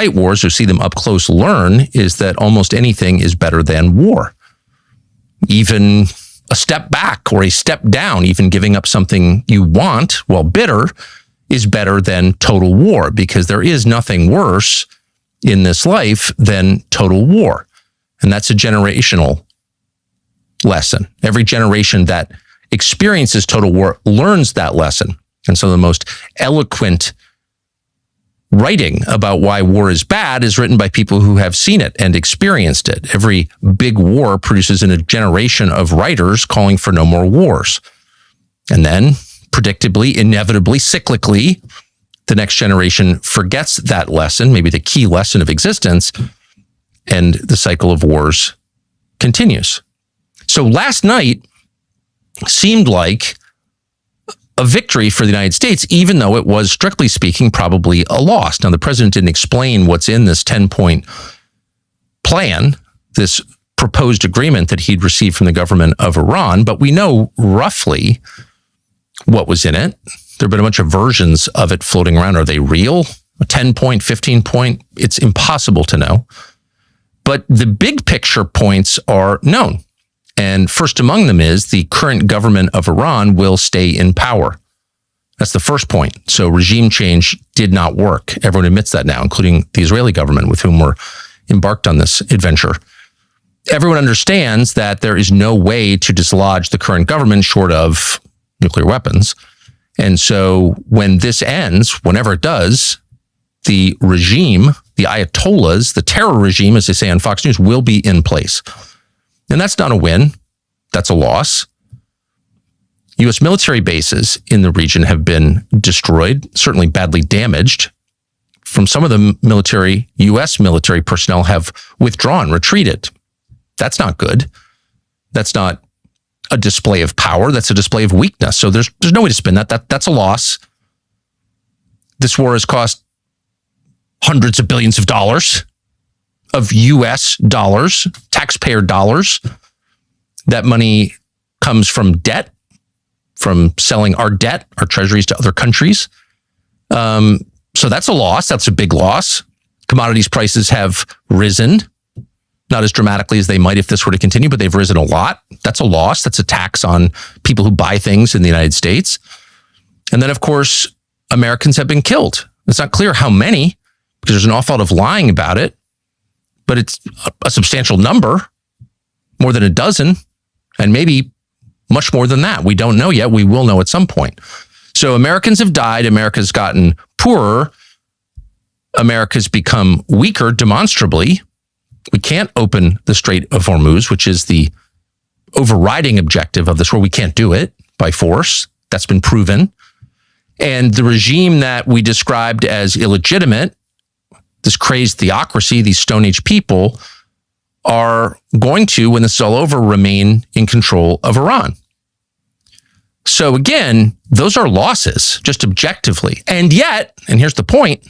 fight wars or see them up close learn is that almost anything is better than war. Even a step back or a step down, even giving up something you want while bitter, is better than total war, because there is nothing worse in this life than total war. And that's a generational lesson. Every generation that experiences total war learns that lesson. And so the most eloquent writing about why war is bad is written by people who have seen it and experienced it. Every big war produces a generation of writers calling for no more wars. And then, predictably, inevitably, cyclically, the next generation forgets that lesson, maybe the key lesson of existence, and the cycle of wars continues. So last night seemed like a victory for the United States, even though it was, strictly speaking, probably a loss. Now, the president didn't explain what's in this 10-point plan, this proposed agreement that he'd received from the government of Iran, but we know roughly what was in it. There have been a bunch of versions of it floating around. Are they real? A 10-point, 15-point? It's impossible to know. But the big picture points are known. And first among them is the current government of Iran will stay in power. That's the first point. So regime change did not work. Everyone admits that now, including the Israeli government with whom we're embarked on this adventure. Everyone understands that there is no way to dislodge the current government short of nuclear weapons. And so when this ends, whenever it does, the regime, the Ayatollahs, the terror regime, as they say on Fox News, will be in place. And that's not a win. That's a loss. U.S. military bases in the region have been destroyed, certainly badly damaged. From some of the military, U.S. military personnel have withdrawn, retreated. That's not good. That's not a display of power. That's a display of weakness. So there's no way to spin that. That's a loss. This war has cost hundreds of billions of dollars. Of U.S. dollars, taxpayer dollars. That money comes from debt, from selling our debt, our treasuries to other countries. So that's a loss. That's a big loss. Commodities prices have risen, not as dramatically as they might if this were to continue, but they've risen a lot. That's a loss. That's a tax on people who buy things in the United States. And then, of course, Americans have been killed. It's not clear how many, because there's an awful lot of lying about it. But it's a substantial number, more than a dozen, and maybe much more than that. We don't know yet. We will know at some point. So Americans have died. America's gotten poorer. America's become weaker demonstrably. We can't open the Strait of Hormuz, which is the overriding objective of this war. We can't do it by force. That's been proven. And the regime that we described as illegitimate, this crazed theocracy, these Stone Age people, are going to, when this is all over, remain in control of Iran. So again, those are losses, just objectively. And yet, and here's the point,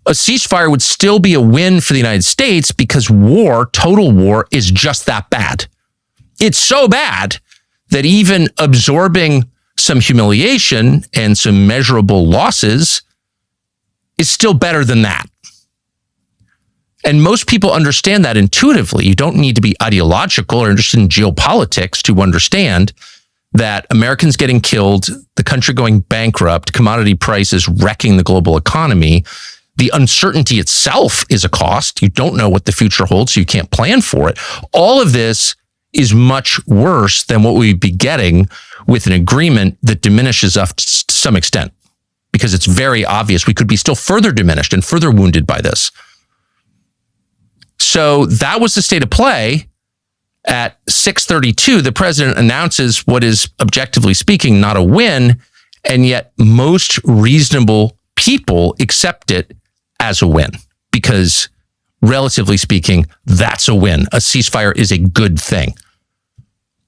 a ceasefire would still be a win for the United States because war, total war, is just that bad. It's so bad that even absorbing some humiliation and some measurable losses is still better than that. And most people understand that intuitively. You don't need to be ideological or interested in geopolitics to understand that Americans getting killed, the country going bankrupt, commodity prices wrecking the global economy, the uncertainty itself is a cost. You don't know what the future holds, so you can't plan for it. All of this is much worse than what we'd be getting with an agreement that diminishes us to some extent, because it's very obvious we could be still further diminished and further wounded by this. So that was the state of play. At 6:32, the president announces what is, objectively speaking, not a win, and yet most reasonable people accept it as a win because, relatively speaking, that's a win. A ceasefire is a good thing.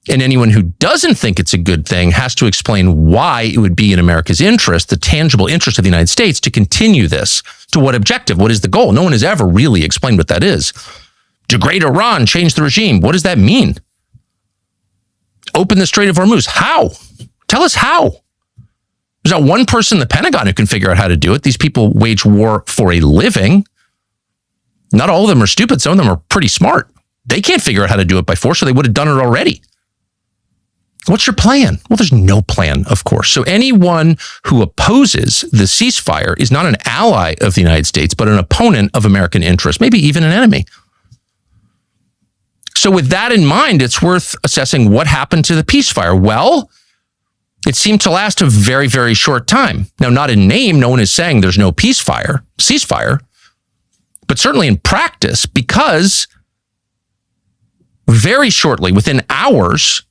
And anyone who doesn't think it's a good thing has to explain why it would be in America's interest, the tangible interest of the United States, to continue this. To what objective? What is the goal? No one has ever really explained what that is. Degrade Iran, change the regime. What does that mean? Open the Strait of Hormuz. How? Tell us how. There's not one person in the Pentagon who can figure out how to do it. These people wage war for a living. Not all of them are stupid. Some of them are pretty smart. They can't figure out how to do it by force, or they would have done it already. What's your plan? Well, there's no plan, of course. So anyone who opposes the ceasefire is not an ally of the United States, but an opponent of American interests, maybe even an enemy. So with that in mind, it's worth assessing what happened to the ceasefire. Well, it seemed to last a very, very short time. Now, not in name, no one is saying there's no ceasefire, but certainly in practice, because very shortly, within hours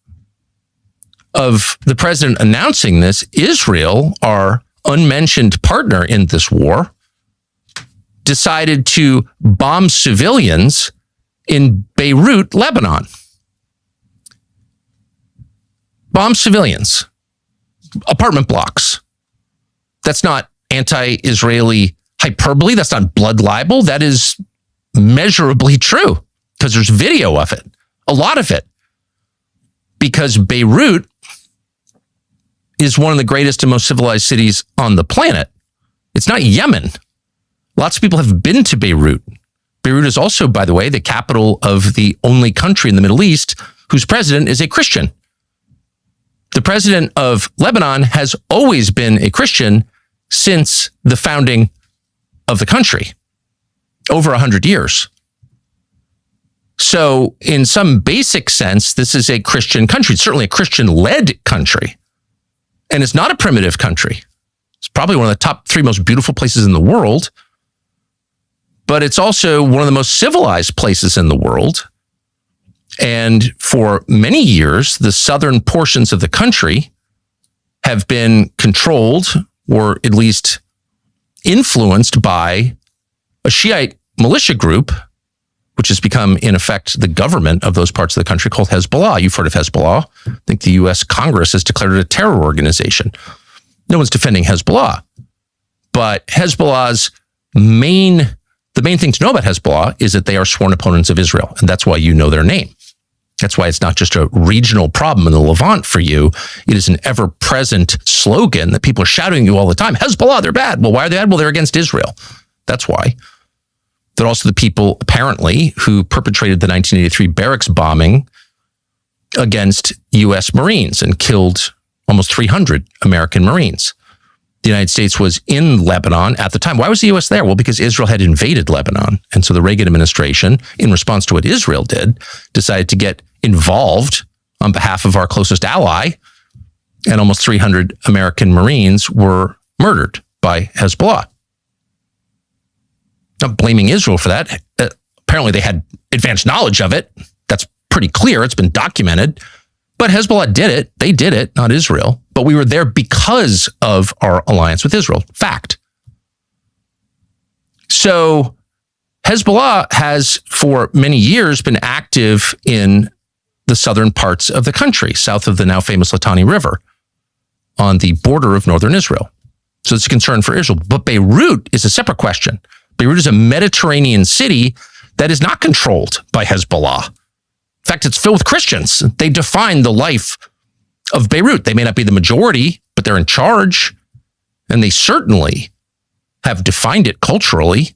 of the president announcing this, Israel, our unmentioned partner in this war, decided to bomb civilians in Beirut, Lebanon. Bomb civilians, apartment blocks. That's not anti-Israeli hyperbole. That's not blood libel. That is measurably true, because there's video of it, a lot of it. Because Beirut is one of the greatest and most civilized cities on the planet. It's not Yemen. Lots of people have been to Beirut. Beirut is also, by the way, the capital of the only country in the Middle East whose president is a Christian. The president of Lebanon has always been a Christian since the founding of the country, over 100 years. So in some basic sense, this is a Christian country. It's certainly a Christian-led country. And it's not a primitive country. It's probably one of the top 3 most beautiful places in the world. But it's also one of the most civilized places in the world. And for many years, the southern portions of the country have been controlled, or at least influenced, by a Shiite militia group, which has become, in effect, the government of those parts of the country, called Hezbollah. You've heard of Hezbollah. I think the U.S. Congress has declared it a terror organization. No one's defending Hezbollah. But Hezbollah's the main thing to know about Hezbollah is that they are sworn opponents of Israel, and that's why you know their name. That's why it's not just a regional problem in the Levant for you. It is an ever-present slogan that people are shouting at you all the time. Hezbollah, they're bad. Well, why are they bad? Well, they're against Israel. That's why. They're also the people, apparently, who perpetrated the 1983 barracks bombing against U.S. Marines and killed almost 300 American Marines. The United States was in Lebanon at the time. Why was the U.S. there? Well, because Israel had invaded Lebanon. And so the Reagan administration, in response to what Israel did, decided to get involved on behalf of our closest ally. And almost 300 American Marines were murdered by Hezbollah. Not blaming Israel for that. Apparently they had advanced knowledge of it. That's pretty clear. It's been documented. But Hezbollah did it. They did it, not Israel. But we were there because of our alliance with Israel. Fact. So Hezbollah has, for many years, been active in the southern parts of the country, south of the now famous Litani River, on the border of northern Israel. So it's a concern for Israel. But Beirut is a separate question. Beirut is a Mediterranean city that is not controlled by Hezbollah. In fact, it's filled with Christians. They define the life of Beirut. They may not be the majority, but they're in charge. And they certainly have defined it culturally.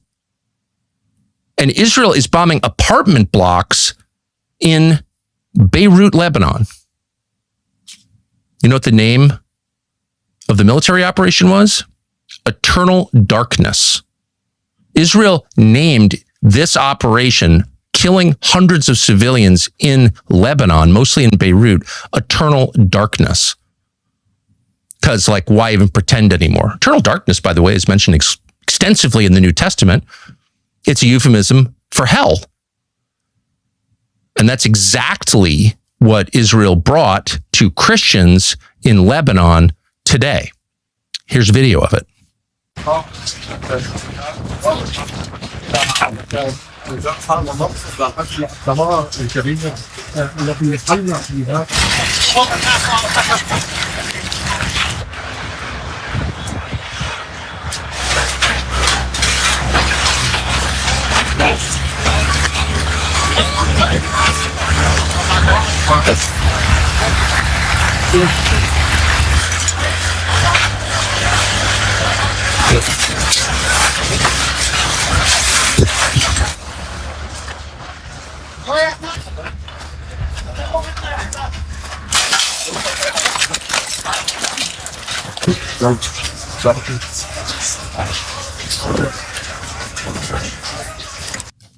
And Israel is bombing apartment blocks in Beirut, Lebanon. You know what the name of the military operation was? Eternal Darkness. Israel named this operation, killing hundreds of civilians in Lebanon, mostly in Beirut, Eternal Darkness. Because, why even pretend anymore? Eternal darkness, by the way, is mentioned extensively in the New Testament. It's a euphemism for hell. And that's exactly what Israel brought to Christians in Lebanon today. Here's a video of it.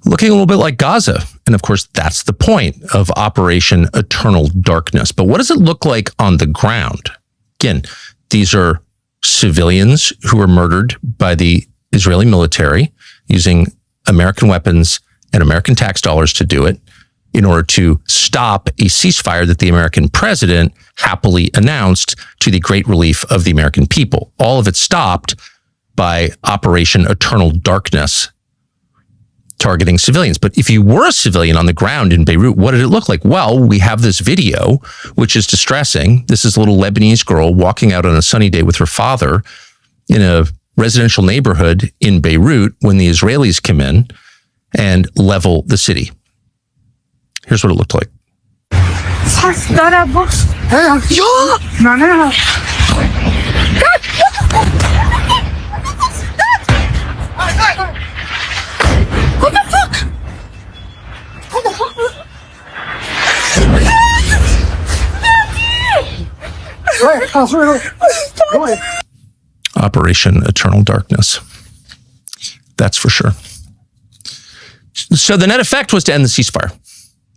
Looking a little bit like Gaza. And of course, that's the point of Operation Eternal Darkness. But what does it look like on the ground? Again, these are civilians who were murdered by the Israeli military using American weapons and American tax dollars to do it in order to stop a ceasefire that the American president happily announced to the great relief of the American people. All of it stopped by Operation Eternal Darkness, targeting civilians. But if you were a civilian on the ground in Beirut, what did it look like? Well, we have this video, which is distressing. This is a little Lebanese girl walking out on a sunny day with her father in a residential neighborhood in Beirut when the Israelis come in and level the city. Here's what it looked like. What the fuck? What the fuck? Operation Eternal Darkness. That's for sure. So the net effect was to end the ceasefire.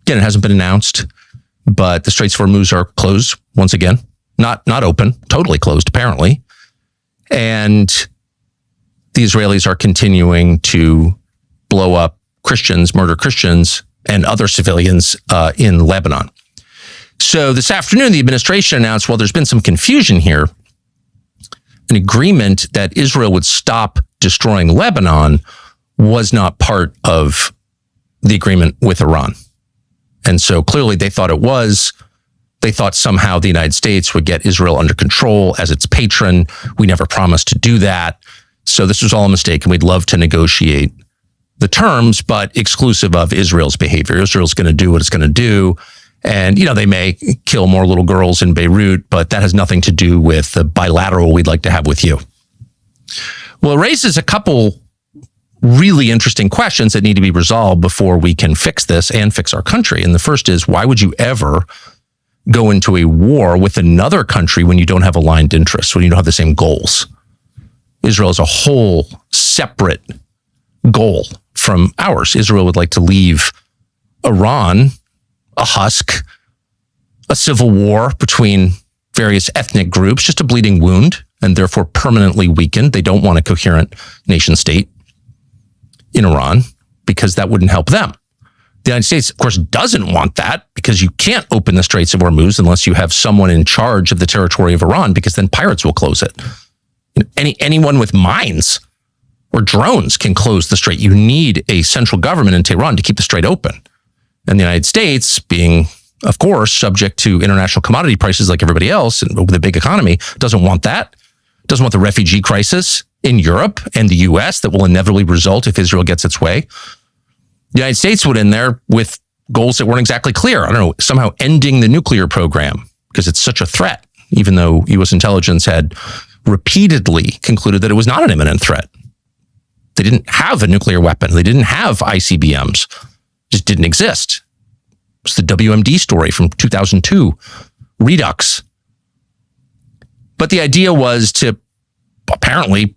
Again, it hasn't been announced, but the Straits of Hormuz are closed once again. Not open, totally closed, apparently. And the Israelis are continuing to blow up Christians, murder Christians, and other civilians in Lebanon. So this afternoon, the administration announced, well, there's been some confusion here. An agreement that Israel would stop destroying Lebanon was not part of the agreement with Iran. And so clearly they thought it was. They thought somehow the United States would get Israel under control as its patron. We never promised to do that. So this was all a mistake, and we'd love to negotiate the terms, but exclusive of Israel's behavior. Israel's going to do what it's going to do. And, you know, they may kill more little girls in Beirut, but that has nothing to do with the bilateral we'd like to have with you. Well, it raises a couple really interesting questions that need to be resolved before we can fix this and fix our country. And the first is, why would you ever go into a war with another country when you don't have aligned interests, when you don't have the same goals? Israel is a whole separate goal from ours. Israel would like to leave Iran a husk, a civil war between various ethnic groups, just a bleeding wound, and therefore permanently weakened. They don't want a coherent nation state in Iran because that wouldn't help them. The United States, of course, doesn't want that because you can't open the Straits of Hormuz unless you have someone in charge of the territory of Iran, because then pirates will close it. Anyone with mines or drones can close the strait. You need a central government in Tehran to keep the strait open. And the United States, being, of course, subject to international commodity prices like everybody else and with a big economy, doesn't want that. Doesn't want the refugee crisis in Europe and the U.S. that will inevitably result if Israel gets its way. The United States went in there with goals that weren't exactly clear. I don't know, somehow ending the nuclear program because it's such a threat, even though U.S. intelligence had repeatedly concluded that it was not an imminent threat. They didn't have a nuclear weapon. They didn't have ICBMs. Just didn't exist. It's the WMD story from 2002, Redux. But the idea was to apparently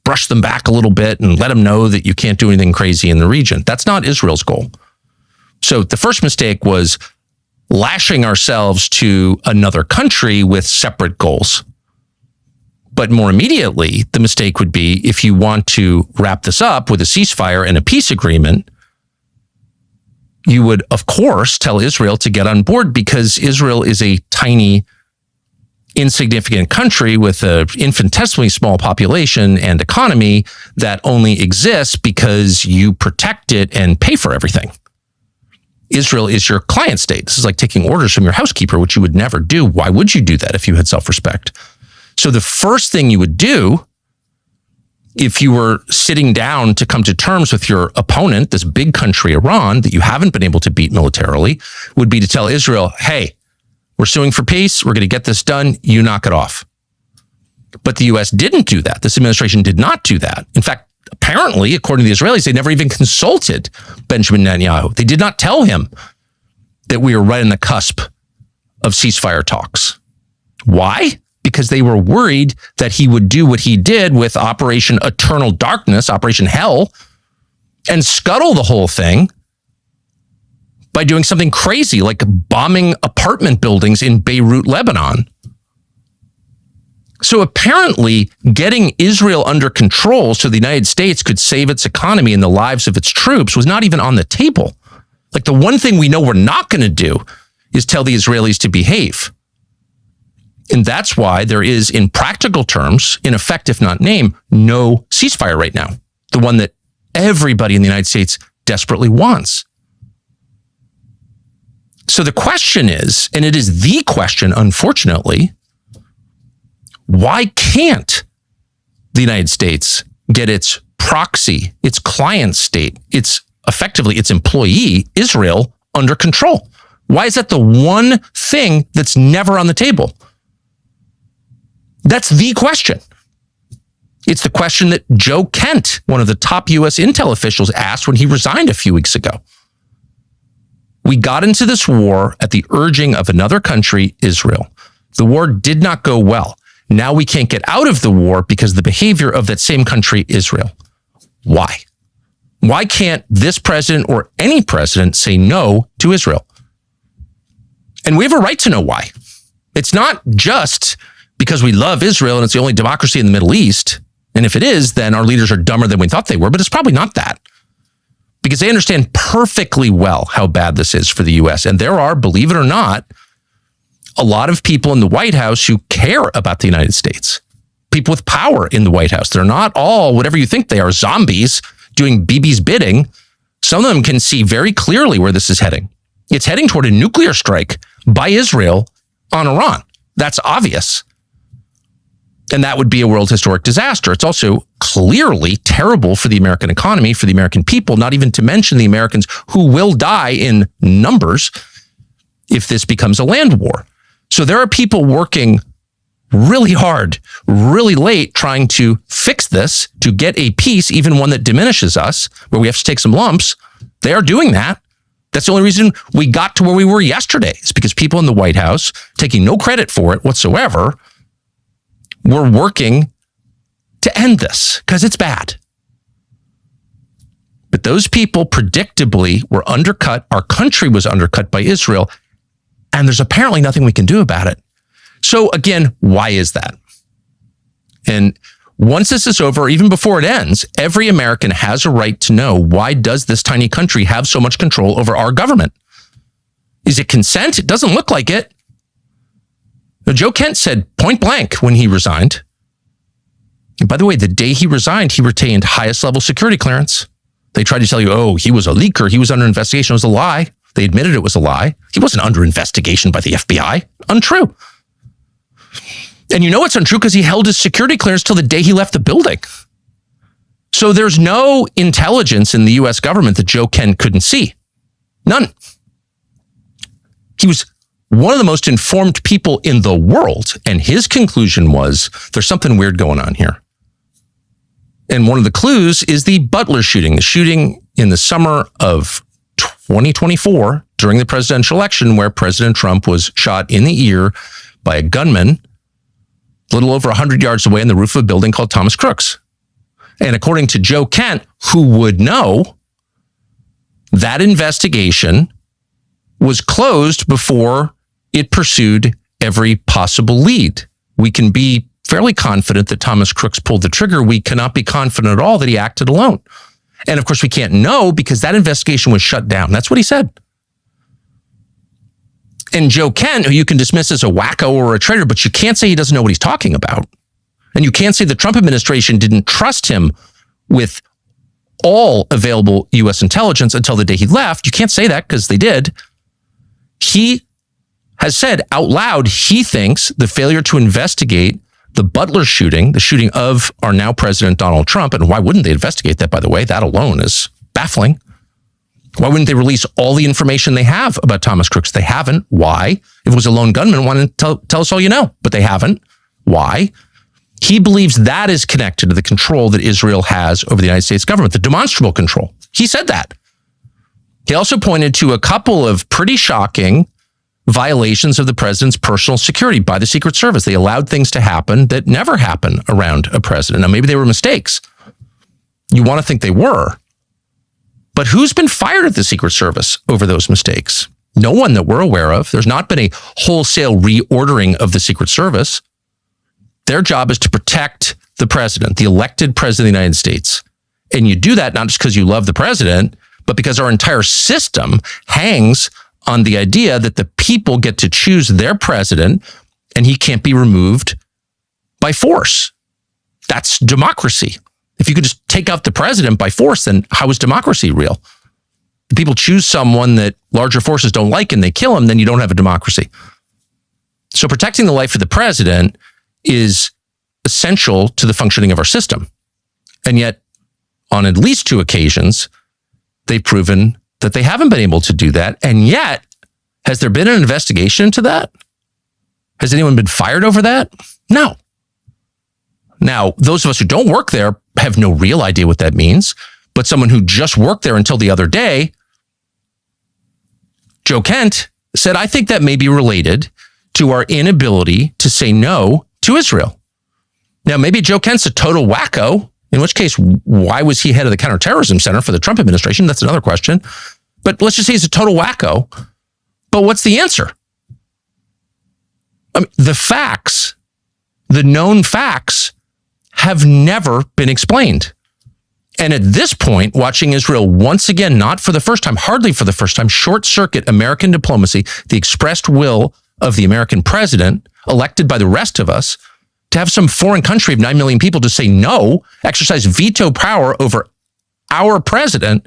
brush them back a little bit and let them know that you can't do anything crazy in the region. That's not Israel's goal. So the first mistake was lashing ourselves to another country with separate goals. But more immediately, the mistake would be if you want to wrap this up with a ceasefire and a peace agreement, you would, of course, tell Israel to get on board, because Israel is a tiny, insignificant country with an infinitesimally small population and economy that only exists because you protect it and pay for everything. Israel is your client state. This is like taking orders from your housekeeper, which you would never do. Why would you do that if you had self-respect? So the first thing you would do if you were sitting down to come to terms with your opponent, this big country, Iran, that you haven't been able to beat militarily, would be to tell Israel, hey, we're suing for peace. We're going to get this done. You knock it off. But the U.S. didn't do that. This administration did not do that. In fact, apparently, according to the Israelis, they never even consulted Benjamin Netanyahu. They did not tell him that we were right on the cusp of ceasefire talks. Why? because they were worried that he would do what he did with Operation Eternal Darkness, Operation Hell, and scuttle the whole thing by doing something crazy like bombing apartment buildings in Beirut, Lebanon. So apparently getting Israel under control so the United States could save its economy and the lives of its troops was not even on the table. Like, the one thing we know we're not going to do is tell the Israelis to behave. And that's why there is, in practical terms, in effect, if not name, no ceasefire right now. The one that everybody in the United States desperately wants. So the question is, and it is the question, unfortunately, why can't the United States get its proxy, its client state, its effectively its employee, Israel, under control? Why is that the one thing that's never on the table? That's the question. It's the question that Joe Kent, one of the top U.S. intel officials, asked when he resigned a few weeks ago. We got into this war at the urging of another country, Israel. The war did not go well. Now we can't get out of the war because of the behavior of that same country, Israel. Why? Why can't this president or any president say no to Israel? And we have a right to know why. It's not just because we love Israel and it's the only democracy in the Middle East. And if it is, then our leaders are dumber than we thought they were, but it's probably not that. Because they understand perfectly well how bad this is for the U.S. And there are, believe it or not, a lot of people in the White House who care about the United States. People with power in the White House. They're not all whatever you think they are, zombies doing Bibi's bidding. Some of them can see very clearly where this is heading. It's heading toward a nuclear strike by Israel on Iran. That's obvious. And that would be a world historic disaster. It's also clearly terrible for the American economy, for the American people, not even to mention the Americans who will die in numbers if this becomes a land war. So there are people working really hard, really late, trying to fix this, to get a peace, even one that diminishes us, where we have to take some lumps. They are doing that. That's the only reason we got to where we were yesterday, is because people in the White House, taking no credit for it whatsoever, were working to end this because it's bad. But those people predictably were undercut. Our country was undercut by Israel. And there's apparently nothing we can do about it. So again, why is that? And once this is over, even before it ends, every American has a right to know, why does this tiny country have so much control over our government? Is it consent? It doesn't look like it. Now, Joe Kent said point blank when he resigned. And by the way, the day he resigned, he retained highest level security clearance. They tried to tell you, oh, he was a leaker. He was under investigation. It was a lie. They admitted it was a lie. He wasn't under investigation by the FBI. Untrue. And you know it's untrue because he held his security clearance till the day he left the building. So there's no intelligence in the U.S. government that Joe Kent couldn't see. None. He was one of the most informed people in the world. And his conclusion was, there's something weird going on here. And one of the clues is the Butler shooting, the shooting in the summer of 2024 during the presidential election, where President Trump was shot in the ear by a gunman a little over 100 yards away on the roof of a building called Thomas Crook's. And according to Joe Kent, who would know, that investigation was closed before it pursued every possible lead. We can be fairly confident that Thomas Crook's pulled the trigger. We cannot be confident at all that he acted alone. And of course, we can't know because that investigation was shut down. That's what he said. And Joe Kent, who you can dismiss as a wacko or a traitor, but you can't say he doesn't know what he's talking about. And you can't say the Trump administration didn't trust him with all available U.S. intelligence until the day he left. You can't say that because they did. He has said out loud he thinks the failure to investigate the Butler shooting, the shooting of our now president, Donald Trump, and why wouldn't they investigate that, by the way? That alone is baffling. Why wouldn't they release all the information they have about Thomas Crooks? They haven't. Why? If it was a lone gunman, why didn't tell us all you know? But they haven't. Why? He believes that is connected to the control that Israel has over the United States government, the demonstrable control. He said that. He also pointed to a couple of pretty shocking, violations of the president's personal security by the Secret Service. They allowed things to happen that never happen around a president. Now, maybe they were mistakes. You want to think they were. But who's been fired at the Secret Service over those mistakes? No one that we're aware of. There's not been a wholesale reordering of the Secret Service. Their job is to protect the president, the elected president of the United States. And you do that not just because you love the president, but because our entire system hangs on the idea that the people get to choose their president and he can't be removed by force. That's democracy. If you could just take out the president by force, then how is democracy real? If people choose someone that larger forces don't like and they kill him, then you don't have a democracy. So protecting the life of the president is essential to the functioning of our system. And yet, on at least 2 occasions, they've proven that they haven't been able to do that. And yet, has there been an investigation into that? Has anyone been fired over that? No. Now, those of us who don't work there have no real idea what that means. But someone who just worked there until the other day, Joe Kent, said, I think that may be related to our inability to say no to Israel. Now, maybe Joe Kent's a total wacko, in which case, why was he head of the counterterrorism center for the Trump administration? That's another question. But let's just say he's a total wacko. But what's the answer? I mean, the facts, the known facts, have never been explained. And at this point, watching Israel once again, not for the first time, hardly for the first time, short circuit American diplomacy, the expressed will of the American president, elected by the rest of us, to have some foreign country of 9 million people to say no, exercise veto power over our president,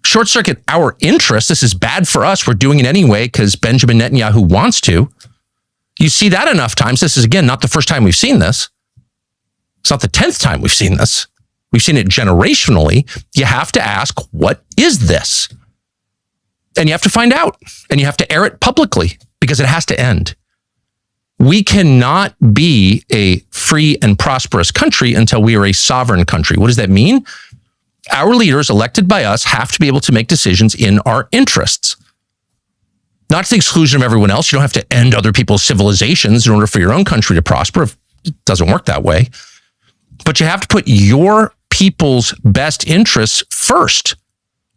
short circuit our interests. This is bad for us. We're doing it anyway because Benjamin Netanyahu wants to. You see that enough times. This is, again, not the first time we've seen this. It's not the 10th time we've seen this. We've seen it generationally. You have to ask, what is this? And you have to find out. And you have to air it publicly because it has to end. We cannot be a free and prosperous country until we are a sovereign country. What does that mean? Our leaders elected by us have to be able to make decisions in our interests. Not to the exclusion of everyone else. You don't have to end other people's civilizations in order for your own country to prosper. It doesn't work that way. But you have to put your people's best interests first,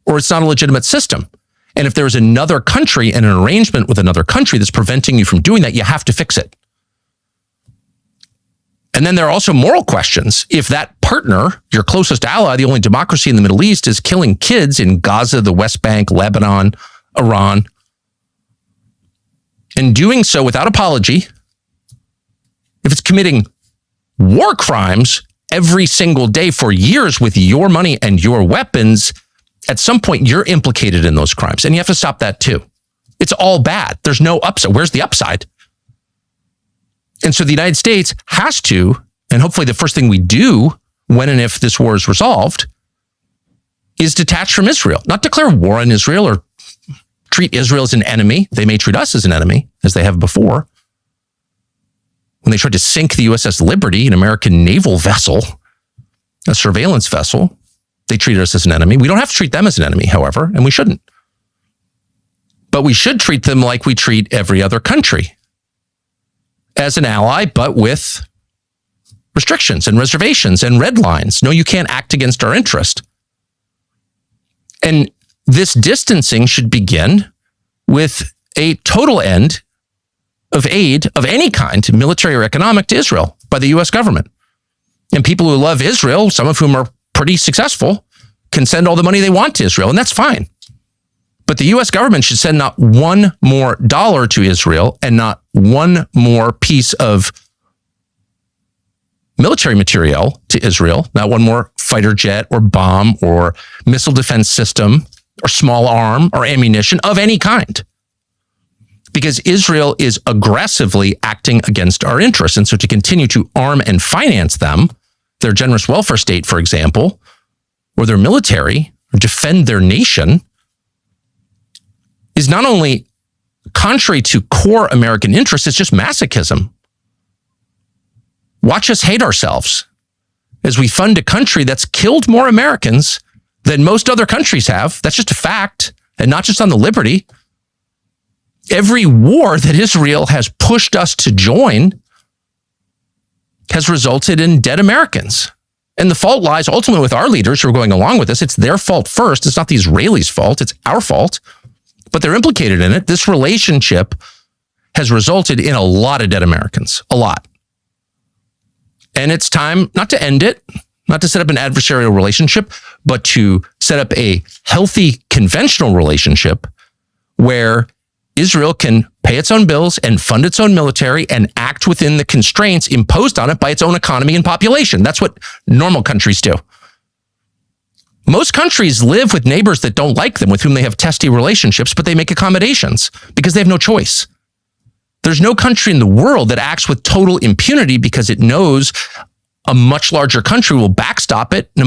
or it's not a legitimate system. And if there's another country and an arrangement with another country that's preventing you from doing that, you have to fix it. And then there are also moral questions. If that partner, your closest ally, the only democracy in the Middle East, is killing kids in Gaza, the West Bank, Lebanon, Iran, and doing so without apology, if it's committing war crimes every single day for years with your money and your weapons, at some point you're implicated in those crimes. And you have to stop that too. It's all bad. There's no upside. Where's the upside? And so the United States has to, and hopefully the first thing we do when and if this war is resolved, is detach from Israel. Not declare war on Israel or treat Israel as an enemy. They may treat us as an enemy, as they have before. When they tried to sink the USS Liberty, an American naval vessel, a surveillance vessel, they treated us as an enemy. We don't have to treat them as an enemy, however, and we shouldn't. But we should treat them like we treat every other country, as an ally, but with restrictions and reservations and red lines. No, you can't act against our interest. And this distancing should begin with a total end of aid of any kind, military or economic, to Israel by the U.S. government. And people who love Israel, some of whom are pretty successful, can send all the money they want to Israel, and that's fine. But the U.S. government should send not one more dollar to Israel and not one more piece of military material to Israel, not one more fighter jet or bomb or missile defense system or small arm or ammunition of any kind. Because Israel is aggressively acting against our interests. And so to continue to arm and finance them, their generous welfare state, for example, or their military, or defend their nation, is not only contrary to core American interests, it's just masochism. Watch us hate ourselves as we fund a country that's killed more Americans than most other countries have. That's just a fact, and not just on the Liberty. every war that Israel has pushed us to join has resulted in dead Americans. And the fault lies ultimately with our leaders who are going along with this. It's their fault first. It's not the Israelis' fault. It's our fault. But they're implicated in it. This relationship has resulted in a lot of dead Americans. A lot. And it's time not to end it, not to set up an adversarial relationship, but to set up a healthy conventional relationship where Israel can pay its own bills and fund its own military and act within the constraints imposed on it by its own economy and population. That's what normal countries do. Most countries live with neighbors that don't like them, with whom they have testy relationships, but they make accommodations because they have no choice. There's no country in the world that acts with total impunity because it knows a much larger country will backstop it no